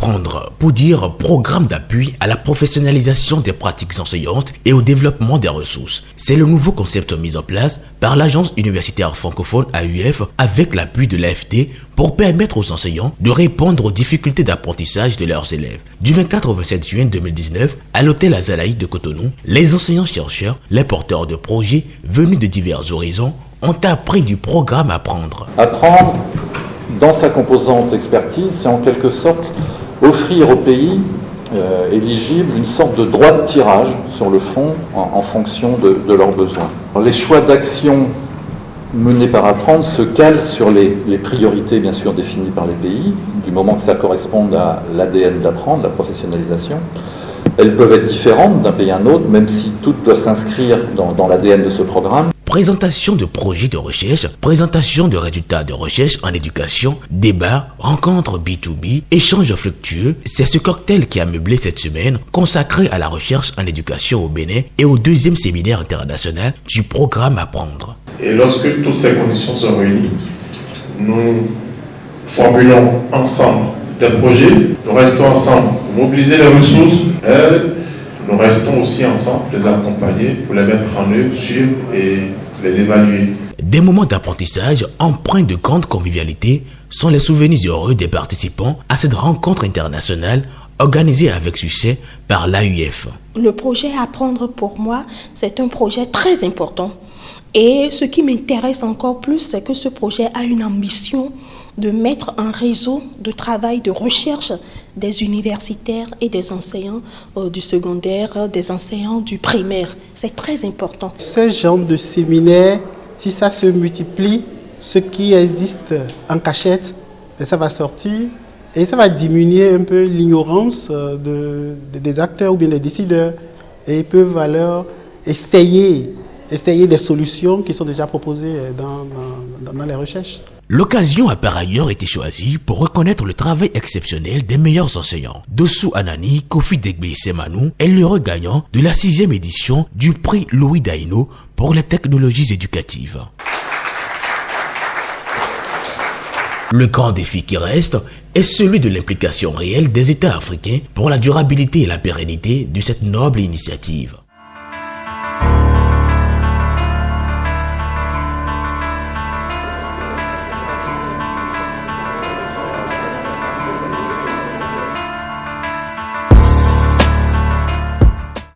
Apprendre pour dire programme d'appui à la professionnalisation des pratiques enseignantes et au développement des ressources. C'est le nouveau concept mis en place par l'agence universitaire francophone AUF avec l'appui de l'AFD pour permettre aux enseignants de répondre aux difficultés d'apprentissage de leurs élèves. Du 24 au 27 juin 2019, à l'hôtel Azalaï de Cotonou, les enseignants-chercheurs, les porteurs de projets venus de divers horizons ont appris du programme Apprendre. Apprendre, dans sa composante expertise, c'est en quelque sorte offrir aux pays éligibles une sorte de droit de tirage sur le fond en fonction de leurs besoins. Les choix d'action menés par Apprendre se calent sur les priorités bien sûr définies par les pays, du moment que ça corresponde à l'ADN d'Apprendre, la professionnalisation. Elles peuvent être différentes d'un pays à un autre, même si toutes doivent s'inscrire dans l'ADN de ce programme. Présentation de projets de recherche, présentation de résultats de recherche en éducation, débats, rencontres B2B, échanges fructueux, c'est ce cocktail qui a meublé cette semaine consacré à la recherche en éducation au Bénin et au deuxième séminaire international du programme Apprendre. Et lorsque toutes ces conditions sont réunies, nous formulons ensemble des projets, nous restons ensemble pour mobiliser les ressources, nous restons aussi ensemble pour les accompagner, pour les mettre en œuvre, suivre et les évaluer. Des moments d'apprentissage empreints de grande convivialité sont les souvenirs heureux des participants à cette rencontre internationale organisée avec succès par l'AUF. Le projet Apprendre pour moi, c'est un projet très important. Et ce qui m'intéresse encore plus, c'est que ce projet a une ambition de mettre un réseau de travail, de recherche des universitaires et des enseignants du secondaire, des enseignants du primaire. C'est très important. Ce genre de séminaire, si ça se multiplie, ce qui existe en cachette, ça va sortir et ça va diminuer un peu l'ignorance des acteurs ou bien des décideurs. Et ils peuvent alors essayer des solutions qui sont déjà proposées dans les recherches. L'occasion a par ailleurs été choisie pour reconnaître le travail exceptionnel des meilleurs enseignants. Dossou Anani, Kofi Degbe Semanou est l'heureux gagnant de la 6e édition du prix Louis Daino pour les technologies éducatives. Le grand défi qui reste est celui de l'implication réelle des États africains pour la durabilité et la pérennité de cette noble initiative.